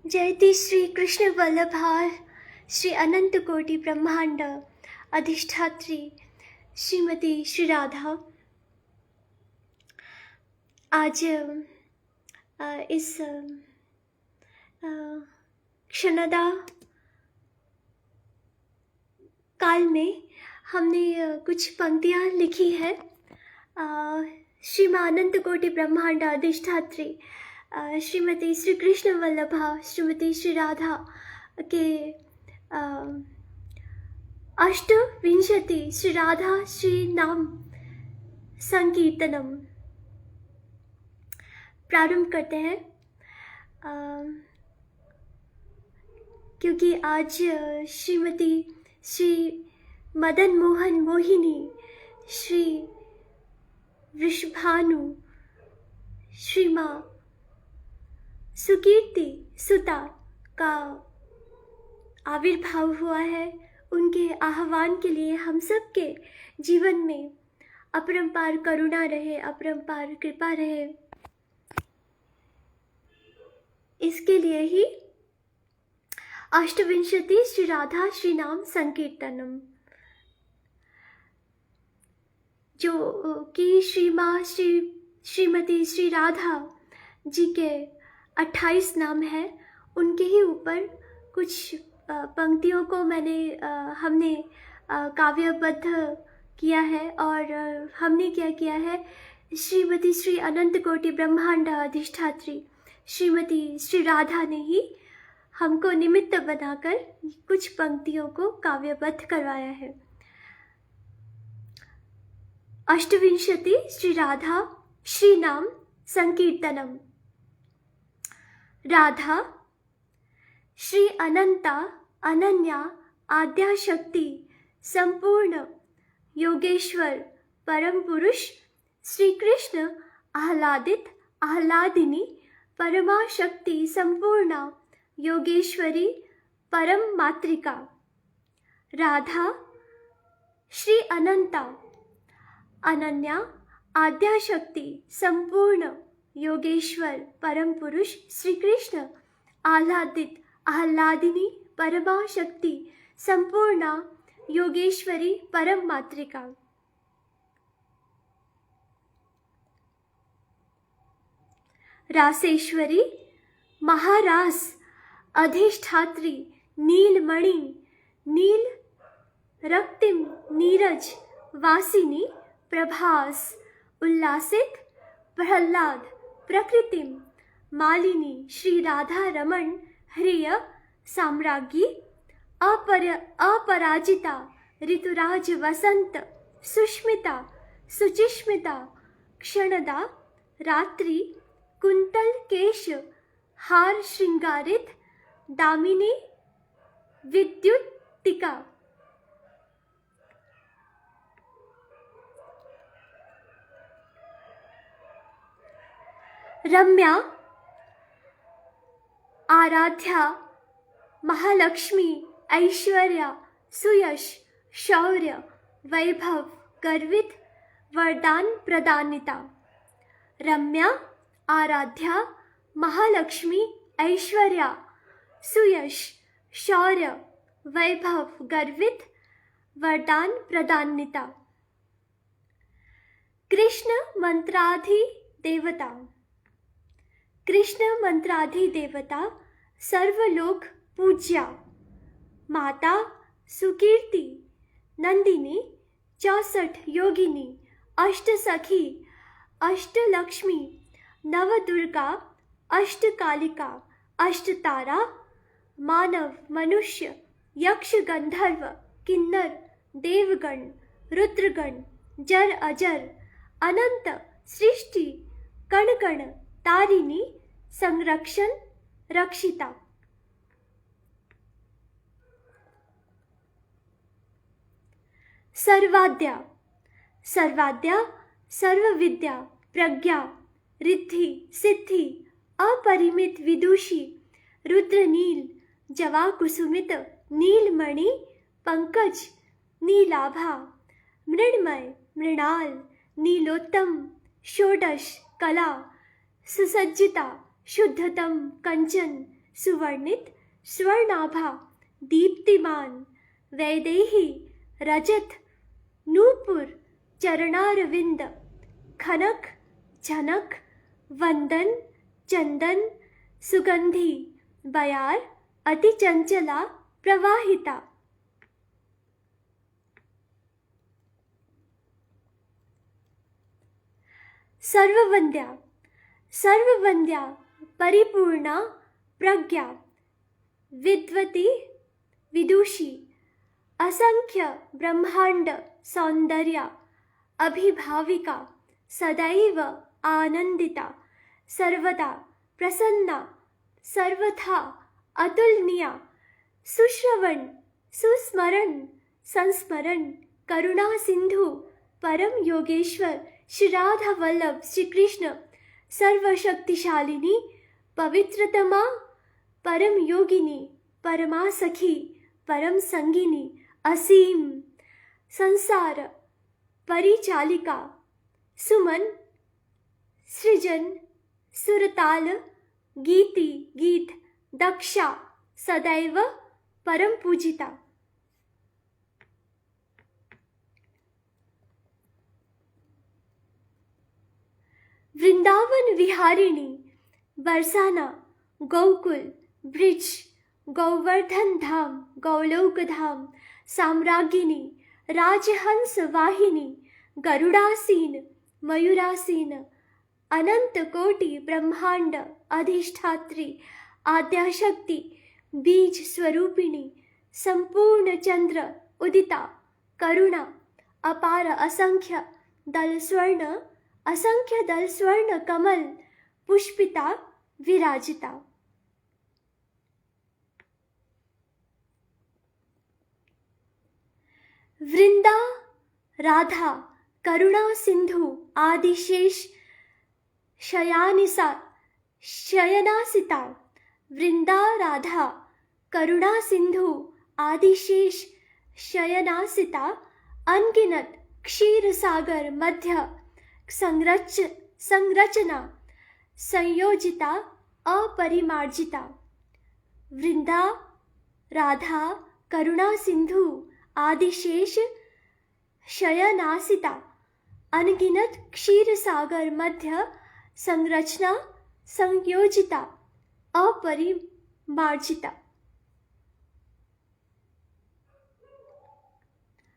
जयति श्री कृष्ण वल्लभार श्री अनंत कोटि ब्रह्मांड अधिष्ठात्री श्रीमती श्री राधा आज इस क्षणदा काल में हमने कुछ पंक्तियाँ लिखी है। श्री मां अनंत कोटि ब्रह्मांड अधिष्ठात्री श्रीमती श्री कृष्ण वल्लभा श्रीमती श्री राधा के अष्टविंशति श्री राधा श्री नाम संकीर्तनम प्रारंभ करते हैं। क्योंकि आज श्रीमती श्री मदन मोहन मोहिनी श्री वृषभानु श्री मां सुकीर्ति सुता का आविर्भाव हुआ है। उनके आह्वान के लिए हम सब के जीवन में अपरंपार करुणा रहे, अपरंपार कृपा रहे, इसके लिए ही अष्टविंशति श्री राधा श्री नाम संकीर्तनम, जो कि श्रीमती श्री राधा जी के 28 नाम है, उनके ही ऊपर कुछ पंक्तियों को हमने काव्यबद्ध किया है। और हमने क्या किया है, श्रीमती श्री अनंत कोटि ब्रह्मांड अधिष्ठात्री श्रीमती श्री राधा ने ही हमको निमित्त बनाकर कुछ पंक्तियों को काव्यबद्ध करवाया है। अष्टविंशति श्री राधा श्री नाम संकीर्तनम। राधा श्री अनंता अनन्या आद्या शक्ति संपूर्ण योगेश्वर परम पुरुष श्री कृष्ण आह्लादित आह्लादिनी परमा शक्ति संपूर्णा योगेश्वरी परम मातृका। राधा श्री अनंता अनन्या आद्या शक्ति संपूर्ण योगेश्वर परम पुरुष श्री कृष्ण आह्लादित आह्लादिनी परमा शक्ति संपूर्णा योगेश्वरी परम मातृका। रासेश्वरी महारास अधिष्ठात्री नीलमणि नील रक्तिम नीरज वासिनी प्रभास उल्लासित प्रहलाद प्रकृतिम मालिनी श्री राधा रमण ह्रिय साम्राज्ञी अपराजिता ऋतुराज वसंत सुष्मिता सुचिस्मिता क्षणदा रात्रि कुंतल केश हार श्रृंगारित दामिनी विद्युतिका। रम्या आराध्या महालक्ष्मी ऐश्वर्या सुयश शौर्य वैभव गर्वित वरदान प्रदानिता। रम्या आराध्या महालक्ष्मी ऐश्वर्या सुयश शौर्य वैभव गर्वित वरदान प्रदानिता। कृष्ण मंत्राधि देवता। कृष्ण मंत्राधि देवता सर्वलोक पूज्या माता सुकीर्ति नंदिनी 64 योगिनी अष्ट सखी अष्टलक्ष्मी नवदुर्गा अष्टकालिका अष्टतारा मानव मनुष्य यक्ष गंधर्व किन्नर देवगण रुद्रगण जर अजर अनंत सृष्टि कण कण तारिणी संरक्षण रक्षिता। सर्वाद्या सर्वाद्या सर्वविद्या प्रज्ञा रिद्धि सिद्धि अपरिमित विदुषी रुद्रनील जवाकुसुमित नीलमणि पंकज नीलाभा मृण्मय मृणाल नीलोत्तम षोडश कला सुसज्जिता शुद्धतम कंचन सुवर्णित स्वर्णाभा दीप्तिमान वैदेही रजत नूपुर चरणारविंद खनक झनक वंदन चंदन सुगंधी बयार अति चंचला प्रवाहिता। सर्ववंद्या सर्ववंद्या परिपूर्णा प्रज्ञा विद्वती विदुषी असंख्य ब्रह्मांड सौंदर्या अभिभाविका सदैव आनंदिता सर्वदा प्रसन्ना सर्वथा अतुलनीया सुश्रवण सुस्मरण संस्मरण करुणा सिंधु परम योगेश्वर श्री राधा वल्लभ श्री कृष्ण सर्वशक्तिशालिनी पवित्रतमा परम योगिनी परमा सखी परम संगिनी असीम संसार परिचालिका सुमन सृजन सुरताल गीति गीत दक्षा सदैव परम पूजिता। वृंदावन विहारिणी बरसाना गोकुल ब्रिज गोवर्धन धाम गौलोक धाम साम्राज्ञिनी राजहंस वाहिनी गरुड़ासीन मयूरासीन अनंत कोटि ब्रह्मांड अधिष्ठात्री आद्याशक्ति बीज स्वरूपिणी संपूर्ण चंद्र उदिता करुणा अपार असंख्य दल स्वर्ण कमल पुष्पिता विराजिता। वृंदा राधा करुणा सिंधु आदिशेष शयनासिता वृंदा राधा करुणा सिंधु आदिशेष शयनासिता अनगिनत क्षीर सागर मध्य संरचना संयोजिता अपरिमार्जिता। वृंदा राधा करुणा सिंधु आदिशेष शयनासिता अनगिनत क्षीर सागर मध्य संरचना संयोजिता अपरिमार्जिता।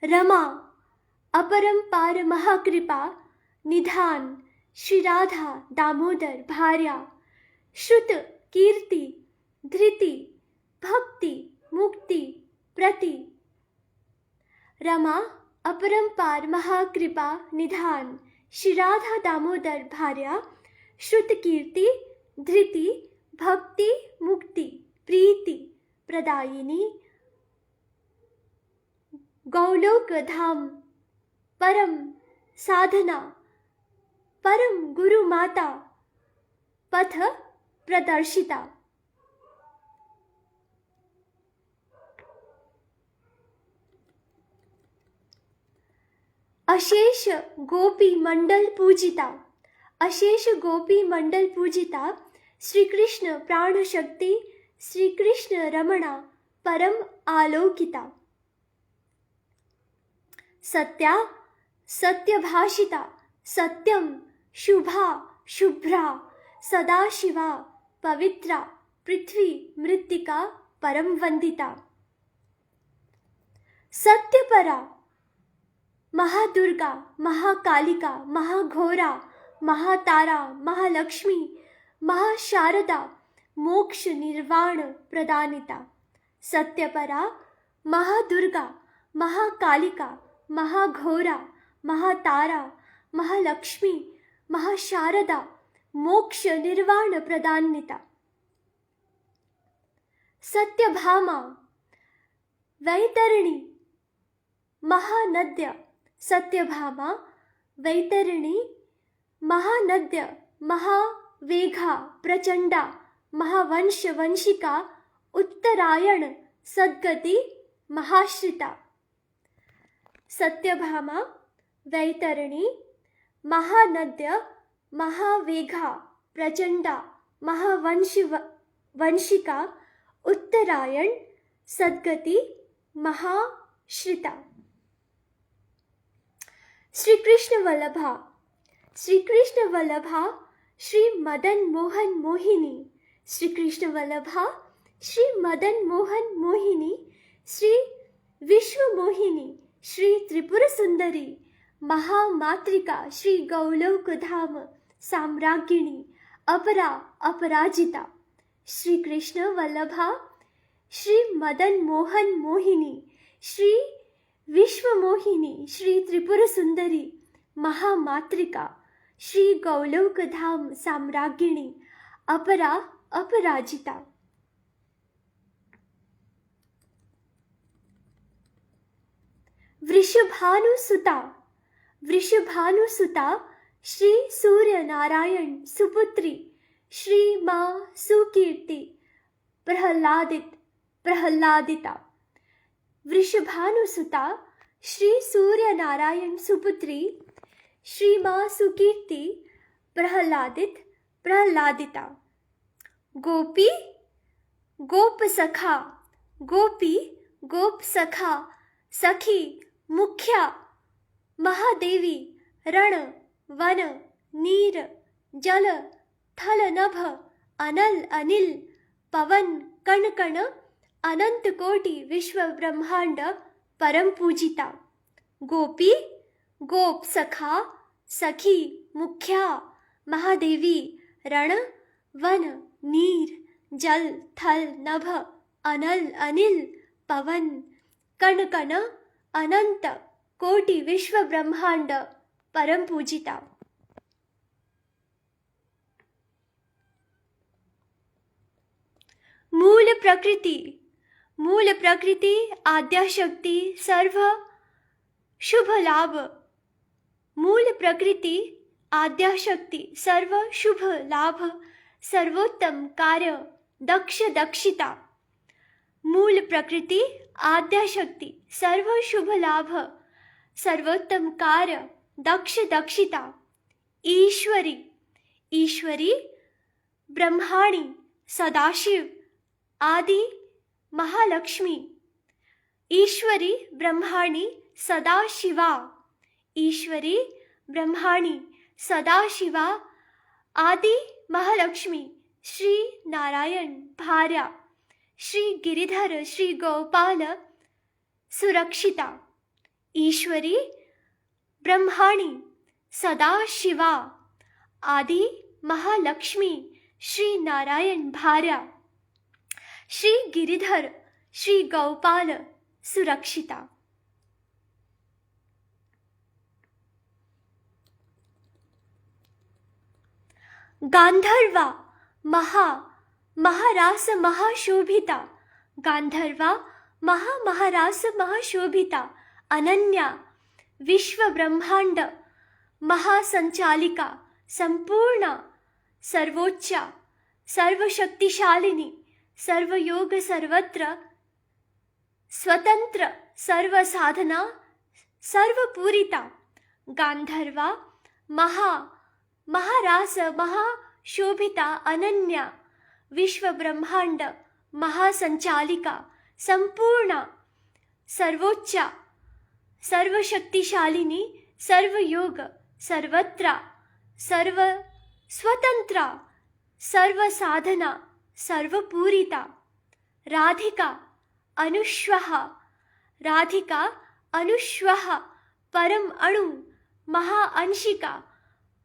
रमा अपरंपार महाकृपा निधान श्री राधा दामोदर भार्या श्रुत कीर्ति धृति भक्ति मुक्ति प्रति। रमा अपरंपार महाकृपा निधान श्री राधा दामोदर भार्या श्रुत कीर्ति धृति भक्ति मुक्ति प्रीति प्रदायिनी गौलोक धाम परम साधना परम गुरु माता पथ प्रदर्शिता। अशेष गोपी मंडल पूजिता अशेष गोपी मंडल पूजिता श्री कृष्ण प्राण शक्ति श्री कृष्ण रमणा परम आलोकिता। सत्या सत्यभाषिता सत्यम शुभा शुभ्रा सदाशिवा पवित्रा पृथ्वी मृत्तिका परम वंदिता। सत्यपरा महादुर्गा महाकालिका महाघोरा महातारा महालक्ष्मी महाशारदा मोक्ष निर्वाण प्रदानिता। सत्यपरा महादुर्गा महाकालिका महाघोरा महातारा महालक्ष्मी महाशारदा मोक्ष निर्वाण प्रदानिता। सत्यभामा वैतरणी महानद्य सत्यभामा वैतरणी महानद्य महावेघा प्रचंडा महावंश वंशिका उत्तरायण सद्गति महाश्रिता। सत्यभामा वैतरणी महानद्य महावेघा प्रचंडा वंशिका उत्तरायण सद्गति महाश्रिता। श्री कृष्ण वल्लभा, श्री कृष्ण वल्लभा श्री मदन मोहन मोहिनी, श्री कृष्ण वल्लभा श्री मदन मोहन मोहिनी, श्री विश्व मोहिनी, श्री त्रिपुर सुंदरी महामात्रिका, श्री गौलोक धाम साम्राज्ञिणी अपरा अपराजिता। श्री कृष्ण वल्लभा श्री मदन मोहन मोहिनी, श्री विश्व मोहिनी, श्री त्रिपुर सुंदरी महामात्रिका, श्री गौलोक धाम साम्राज्ञिणी अपरा अपराजिता। वृषभानुसुता, वृषभानुसुता श्री सूर्य नारायण सुपुत्री, श्री माँ सुकीर्ति प्रहलादिता। वृषभानुसुता श्री सूर्य नारायण सुपुत्री, श्री माँ सुकीर्ति प्रहलादिता। गोपी गोप सखा, गोपी गोप सखा सखी मुख्या महादेवी, रण वन नीर जल थल नभ अनल अनिल पवन कण कण अनंत कोटि विश्व ब्रह्मांड परम पूजिता। गोपी गोप सखा सखी मुख्या महादेवी, रण वन नीर जल थल नभ अनल अनिल पवन कण कण अनंत कोटि विश्व ब्रह्मांड परम पूजिता। मूल प्रकृति, मूल प्रकृति आद्याशक्ति सर्व शुभ लाभ, मूल प्रकृति आद्याशक्ति सर्व शुभ लाभ, सर्वोत्तम कार्य दक्ष दक्षिता। मूल प्रकृति आद्याशक्ति सर्व शुभ लाभ, सर्वोत्तम कार्य दक्ष दक्षिता। ईश्वरी, ईश्वरी ब्रह्माणी सदाशिव आदि महालक्ष्मी, ईश्वरी ब्रह्माणी सदाशिवा, ईश्वरी ब्रह्माणी सदाशिवा आदि महालक्ष्मी, श्री नारायण भार्या, श्री गिरिधर श्री गोपाल सुरक्षिता। ईश्वरी ब्रह्माणी सदाशिवा आदि महालक्ष्मी, श्री नारायण भार्या, श्री गिरिधर श्री गोपाल सुरक्षिता। गांधर्वा महारास महाशोभिता, गांधर्वा महारास महाशोभिता अनन्या विश्व ब्रह्मांड महासंचालिका, संपूर्ण सर्वोच्चा सर्वशक्तिशालिनी, सर्वयोग सर्वत्र स्वतंत्र सर्व साधना सर्वपूरिता। गांधर्वा महारास महाशोभिता अनन्या विश्व ब्रह्मांड महासंचालिका, संपूर्ण सर्वोच्चा सर्वशक्तिशालिनी, सर्वयोग सर्वत्र सर्व स्वतंत्रा सर्व साधना सर्वपूरिता। राधिका अनुश्वः परम अणु महाअंशिका,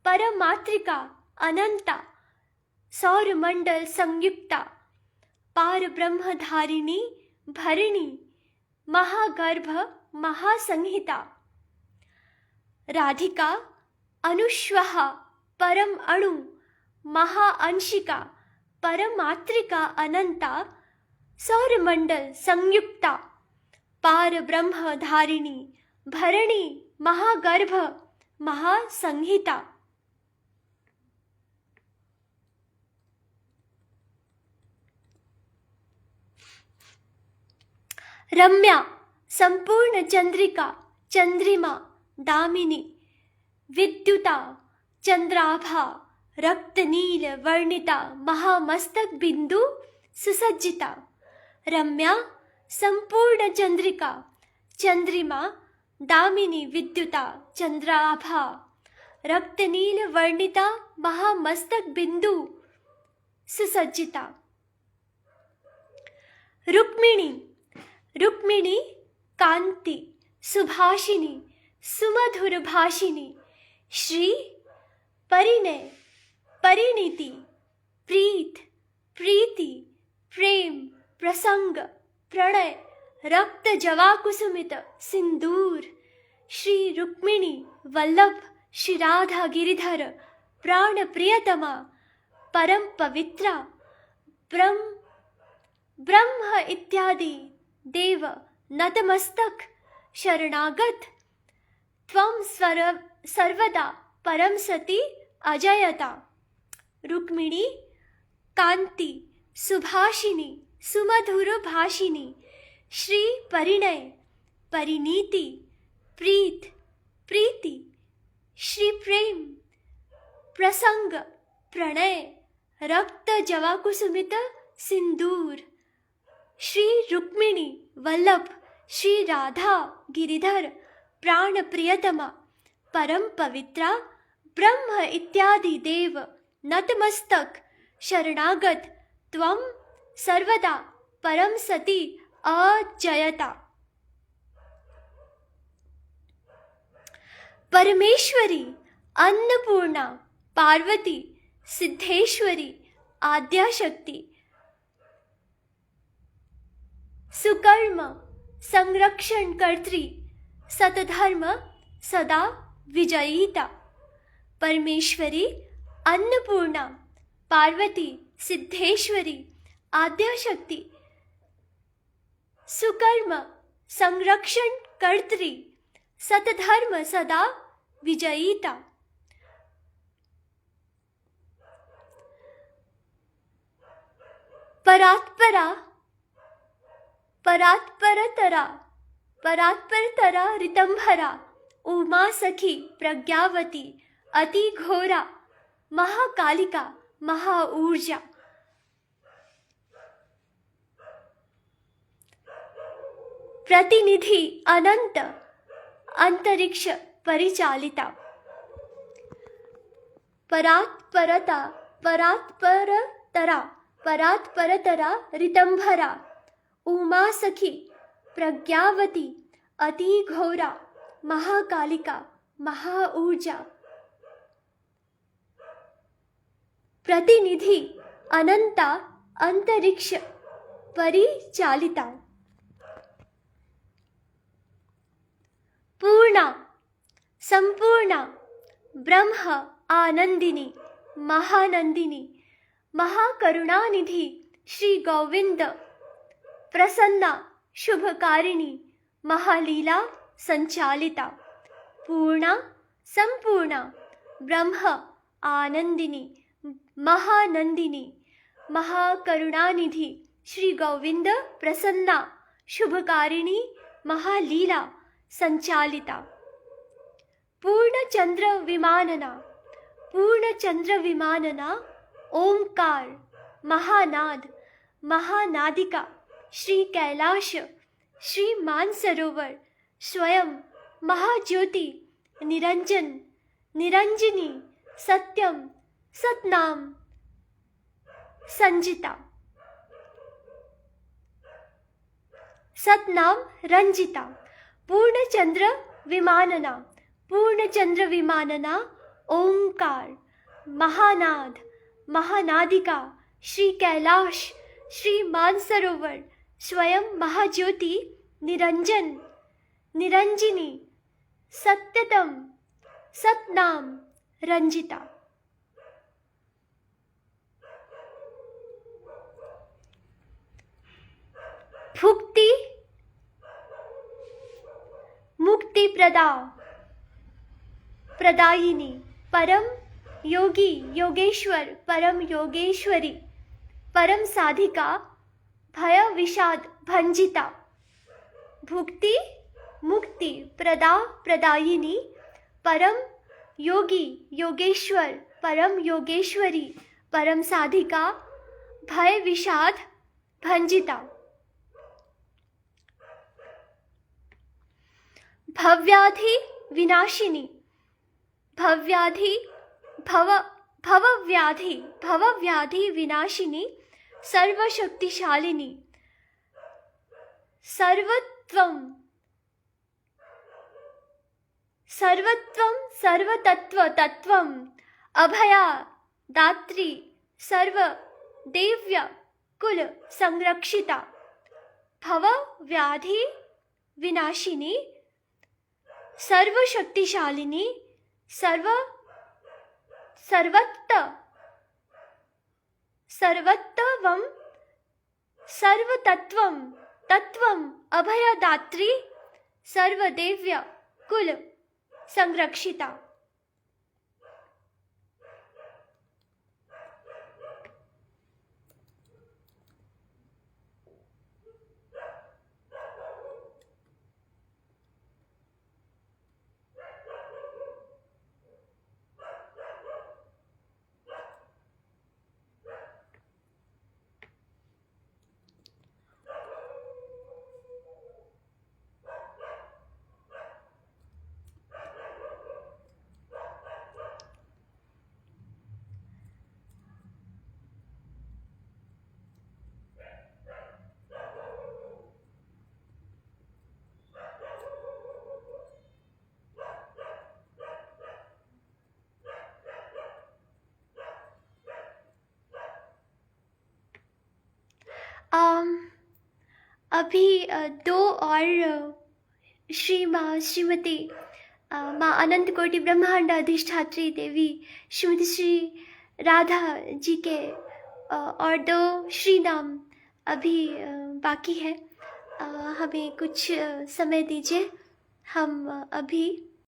परमात्रिका अनंता, सौरमंडल संयुक्ता, पार ब्रह्मधारिणी भरिणी, महागर्भ महासंहिता। राधिका अनुश्वः परम अणु महाअंशिका, परमात्रिका अनंता, सौरमंडल संयुक्ता, पार ब्रह्मधारिणी भरणी, महागर्भ महासंहिता। रम्या संपूर्ण चंद्रिका, चंद्रिमा दामिनी, विद्युता चंद्राभा, रक्त नील वर्णिता, महामस्तक बिंदु सुसज्जिता, रम्या संपूर्ण चंद्रिका, चंद्रिमा दामिनी विद्युता चंद्राभा, रक्तनील वर्णिता महामस्तक बिंदु सुसज्जिता। रुक्मिणी, रुक्मिणी कांति सुभाषिनी सुमधुर भाषिनी, श्री परिणय परिणीति प्रीत प्रीति प्रेम प्रसंग प्रणय रक्त जवा कुसुमित सिंदूर, श्री रुक्मिणी वल्लभ श्री राधा गिरिधर प्राण प्रियतमा परम पवित्रा, ब्रह्म इत्यादि देव नतमस्तक शरणागत, त्वं सर्वदा परम सती अजयता। रुक्मिणी कांति सुभाषिनी सुमधुर भाषिनी, श्री परिणय परिणीति प्रीत प्रीति, श्री प्रेम प्रसंग प्रणय रक्त जवा कुसुमित सिंदूर, श्री रुक्मिणी वल्लभ श्री राधा गिरिधर प्राण प्रियतमा परम पवित्रा, ब्रह्म इत्यादि देव नतमस्तक शरणागत, त्वं सर्वदा परम सती अजयता। परमेश्वरी अन्नपूर्णा पार्वती सिद्धेश्वरी आद्याशक्ति, सुकर्म संरक्षण कर्त्री सतधर्म सदा विजयीता। परमेश्वरी अन्नपूर्णा पार्वती सिद्धेश्वरी आद्याशक्ति, सुकर्म संरक्षण कर्त्री सतधर्म सदा विजयीता। परात्परा परात्परतरा परात्परतरा ऋतंभरा, उमा सखी प्रज्ञावती अति घोरा महाकालिका महाऊर्जा। प्रतिनिधि अनंत अंतरिक्ष परिचालिता। परात्परता परात्परतरा परात्परतरा ऋतंभरा, उमा सखी प्रज्ञावती अति घोरा महाकालिका महाऊर्जा। प्रतिनिधि अनंता अंतरिक्ष परिचालिता। पूर्णा संपूर्णा ब्रह्म आनंदिनी महानंदिनी महाकरुणानिधि श्री गोविंद, प्रसन्ना शुभकारिणी महालीला संचालिता। पूर्णा संपूर्णा ब्रह्म आनंदिनी महानंदिनी महाकरुणानिधि श्री गोविंद, प्रसन्ना शुभकारिणी महालीला संचालिता। पूर्णचंद्र विमानना ओंकार महानाद महानादिका श्री कैलाश श्री मानसरोवर स्वयं महाज्योति निरंजन निरंजनी सत्यम सतनाम संजिता, सतनाम रंजिता। पूर्णचंद्र विमानना ओंकार महानाद महानादिका श्री कैलाश श्री मानसरोवर स्वयं महाज्योति निरंजन निरंजनी सत्यतम सतनाम रंजिता। भुक्ति मुक्ति प्रदायिनी परम योगी योगेश्वर परम योगेश्वरी, परम साधिका भय विषाद भंजिता। भुक्ति मुक्ति प्रदायिनी परम योगी योगेश्वर परम योगेश्वरी, परम साधिका भय विषाद भंजिता। भव्याधि विनाशिनी, भव्याधि भव भवव्याधि भवव्याधि विनाशिनी, सर्वशक्तिशालिनी, सर्वत्वं सर्वत्वं सर्वतत्व तत्वं, अभया दात्री, सर्वदेव्य कुल संरक्षिता, भवव्याधि विनाशिनी, सर्वशक्तिशालिनी, सर्वत्वं सर्वतत्वं तत्वं, अभयदात्री, सर्वदेव्य कुल संरक्षिता। अभी दो और श्रीमती माँ अनंत कोटि ब्रह्मांड अधिष्ठात्री देवी श्रीमती श्री राधा जी के और दो श्री नाम अभी बाकी है। हमें कुछ समय दीजिए, हम अभी